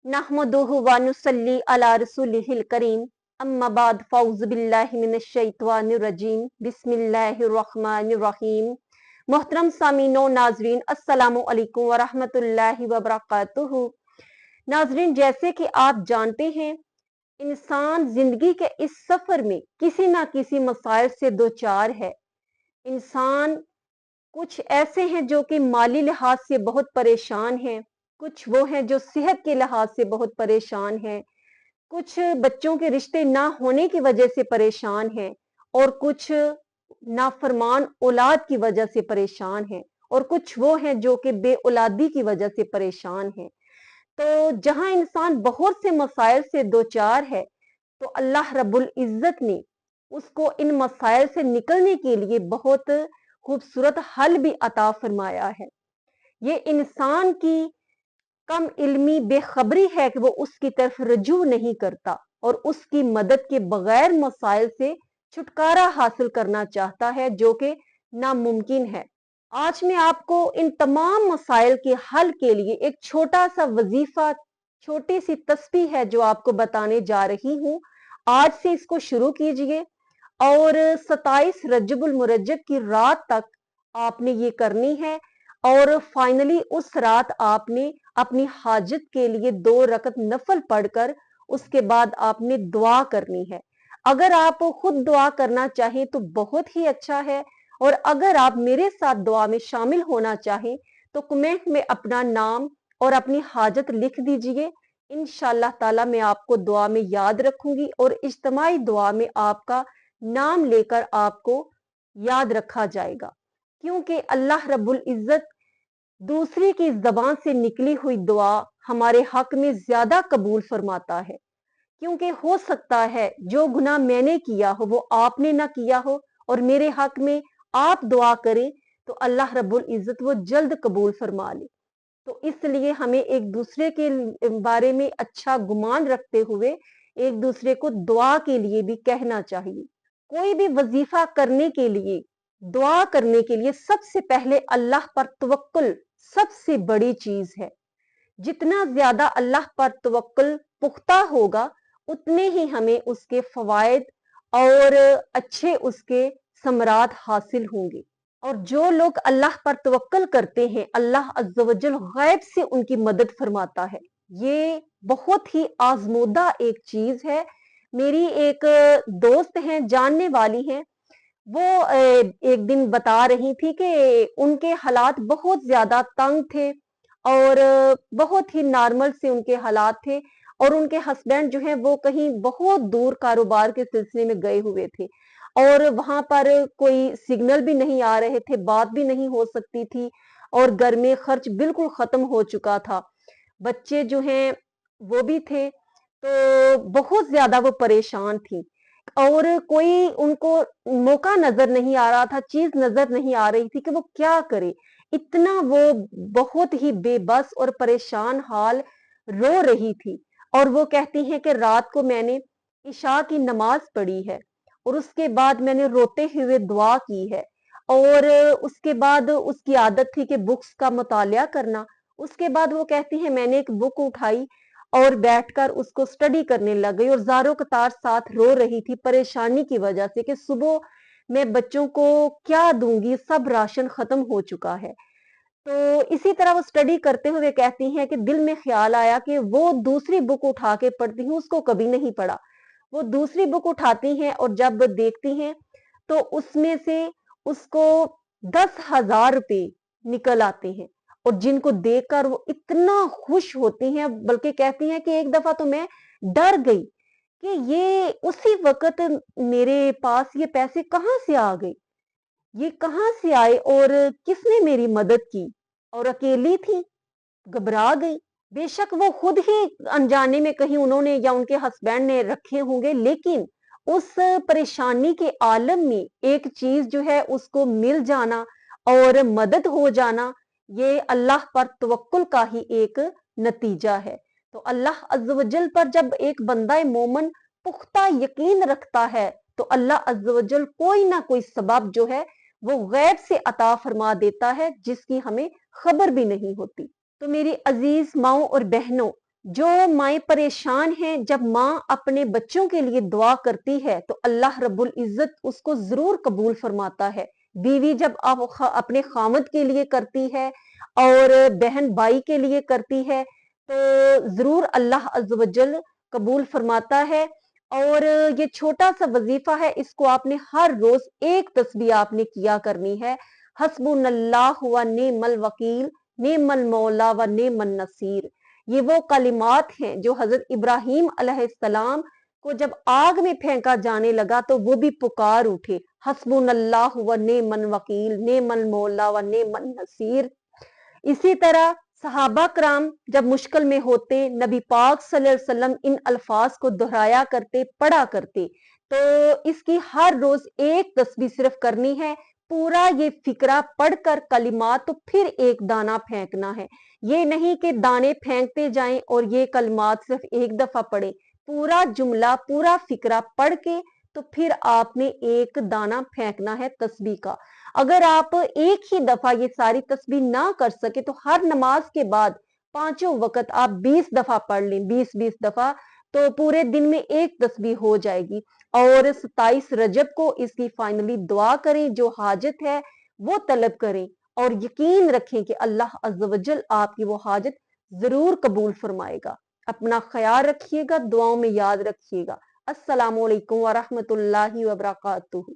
नहमदुहु व नुसल्ली अला रसूलिहिल करीम अम्मा बाद फौज़ बिल्लाहि मिनश शैतानिर रजीम बिस्मिल्लाहिर रहमानिर रहीम। मोहतरम सामीनो नाजरीन अस्सलामु अलैकुम व रहमतुल्लाहि व बरकातुहू। नाजरीन, जैसे कि आप जानते हैं, इंसान जिंदगी के इस सफर में किसी ना किसी मसाइल से दो चार है। इंसान कुछ ऐसे हैं जो कि माली लिहाज से बहुत परेशान हैं, कुछ वो हैं जो सेहत के लिहाज से बहुत परेशान हैं, कुछ बच्चों के रिश्ते ना होने की वजह से परेशान हैं, और कुछ नाफरमान औलाद की वजह से परेशान हैं, और कुछ वो हैं जो कि बे औलादी की वजह से परेशान हैं। तो जहां इंसान बहुत से मसाइल से दो चार है, तो अल्लाह रब्बुल इज्जत ने उसको इन मसाइल से निकलने के लिए बहुत खूबसूरत हल भी अता फरमाया है। ये इंसान की कम इल्मी बेखबरी है कि वो उसकी तरफ रजू नहीं करता और उसकी मदद के बगैर मसाइल से छुटकारा हासिल करना चाहता है, जो कि नामुमकिन है। आज मैं आपको इन तमाम मसाइल के हल के लिए एक छोटा सा वजीफा, छोटी सी तस्बीह है जो आपको बताने जा रही हूँ। आज से इसको शुरू कीजिए और 27 रजबुल मुरज्जब की रात तक आपने ये करनी है, और फाइनली उस रात आपने अपनी हाजत के लिए 2 रकत नफल पढ़कर उसके बाद आपने दुआ करनी है। अगर आप खुद दुआ करना चाहें तो बहुत ही अच्छा है, और अगर आप मेरे साथ दुआ में शामिल होना चाहें तो कमेंट में अपना नाम और अपनी हाजत लिख दीजिए। इंशाअल्लाह ताला मैं आपको दुआ में याद रखूंगी और इज्तिमाई दुआ में आपका नाम लेकर आपको याद रखा जाएगा, क्योंकि अल्लाह रब्बुल इज्जत दूसरी की जबान से निकली हुई दुआ हमारे हक में ज्यादा कबूल फरमाता है। क्योंकि हो सकता है जो गुनाह मैंने किया हो वो आपने ना किया हो, और मेरे हक में आप दुआ करें तो अल्लाह रब्बुल इज्जत वो जल्द कबूल फरमा ले। तो इसलिए हमें एक दूसरे के बारे में अच्छा गुमान रखते हुए एक दूसरे को दुआ के लिए भी कहना चाहिए। कोई भी वजीफा करने के लिए, दुआ करने के लिए सबसे पहले अल्लाह पर तवक्कुल सबसे बड़ी चीज है। जितना ज्यादा अल्लाह पर तवक्कुल पुख्ता होगा, उतने ही हमें उसके फवायद और अच्छे उसके समरात हासिल होंगे। और जो लोग अल्लाह पर तवक्कल करते हैं, अल्लाह अज़्ज़ व जल गैब से उनकी मदद फरमाता है। ये बहुत ही आजमूदा एक चीज है। मेरी एक दोस्त हैं, जानने वाली हैं, वो एक दिन बता रही थी कि उनके हालात बहुत ज्यादा तंग थे, और बहुत ही नॉर्मल से उनके हालात थे, और उनके हस्बैंड जो हैं वो कहीं बहुत दूर कारोबार के सिलसिले में गए हुए थे, और वहां पर कोई सिग्नल भी नहीं आ रहे थे, बात भी नहीं हो सकती थी, और घर में खर्च बिल्कुल खत्म हो चुका था। बच्चे जो हैं वो भी थे, तो बहुत ज्यादा वो परेशान थी, और कोई उनको मौका नजर नहीं आ रहा था, चीज नजर नहीं आ रही थी कि वो क्या करे। इतना वो बहुत ही बेबस और परेशान हाल रो रही थी। और वो कहती हैं कि रात को मैंने इशा की नमाज पढ़ी है, और उसके बाद मैंने रोते हुए दुआ की है, और उसके बाद उसकी आदत थी कि बुक्स का मुतालिया करना। उसके बाद वो कहती है मैंने एक बुक उठाई और बैठकर उसको स्टडी करने लग गई, और ज़ारो कतार साथ रो रही थी परेशानी की वजह से कि सुबह मैं बच्चों को क्या दूंगी, सब राशन खत्म हो चुका है। तो इसी तरह वो स्टडी करते हुए कहती हैं कि दिल में ख्याल आया कि वो दूसरी बुक उठा के पढ़ती हूँ, उसको कभी नहीं पढ़ा। वो दूसरी बुक उठाती हैं और जब देखती हैं तो उसमें से उसको 10,000 रुपए निकल आते हैं, और जिनको देखकर वो इतना खुश होती हैं, बल्कि कहती हैं कि एक दफा तो मैं डर गई कि ये उसी वक्त मेरे पास ये पैसे कहाँ से आ गए, ये कहाँ से आए, और किसने मेरी मदद की। और अकेली थी, घबरा गई। बेशक वो खुद ही अनजाने में कहीं उन्होंने या उनके हस्बैंड ने रखे होंगे, लेकिन उस परेशानी के आलम में एक चीज जो है उसको मिल जाना और मदद हो जाना, ये अल्लाह पर तवक्कुल का ही एक नतीजा है। तो अल्लाह अज़्ज़ व जल पर जब एक बंदा मोमन पुख्ता यकीन रखता है, तो अल्लाह अज़्ज़ व जल कोई ना कोई सबब जो है वो गैब से अता फरमा देता है, जिसकी हमें खबर भी नहीं होती। तो मेरी अजीज माओ और बहनों, جو माएँ परेशान हैं, जब माँ अपने बच्चों के लिए दुआ करती है तो अल्लाह रब्बुल इज्जत उसको जरूर कबूल फरमाता है। बीवी जब अपने खामद के लिए करती है और बहन भाई के लिए करती है तो जरूर अल्लाह अज़्ज़ व जल कबूल फरमाता है। और ये छोटा सा वजीफा है, इसको आपने हर रोज एक तस्बीह आपने किया करनी है। हस्बुनल्लाहु व निअमल वकील, निअमल मौला व निअमन नसीर। ये वो कलिमात हैं जो हजरत इब्राहीम अलैहिस्सलाम को जब आग में फेंका जाने लगा तो वो भी पुकार उठे, हस्बुनल्लाहु व निअमल वकील, निअमल मौला व निअमन नसीर। इसी तरह सहाबा कराम जब मुश्किल में होते, नबी पाक सल्लल्लाहु अलैहि वसल्लम इन अल्फाज को दोहराया करते, पढ़ा करते। तो इसकी हर रोज एक तस्बीह सिर्फ करनी है। पूरा ये फिक्रा पढ़कर कलिमात तो फिर एक दाना फेंकना है। ये नहीं कि दाने फेंकते जाएं और ये कलिमात सिर्फ एक दफा पढ़े। पूरा जुमला, पूरा फिक्रा पढ़ के तो फिर आपने एक दाना फेंकना है तस्बीह का। अगर आप एक ही दफा ये सारी तस्बीह ना कर सके तो हर नमाज के बाद पांचों वक्त आप 20 दफा पढ़ लें, 20-20 दफा, तो पूरे दिन में एक तस्बीह हो जाएगी। और 27 रजब को इसकी फाइनली दुआ करें, जो हाजत है वो तलब करें और यकीन रखें कि अल्लाह अज़्ज़ व जल आपकी वो हाजत जरूर कबूल फरमाएगा। अपना ख्याल रखिएगा, दुआओं में याद रखिएगा। अस्सलामु अलैकुम व रहमतुल्लाहि व बरकातुहू।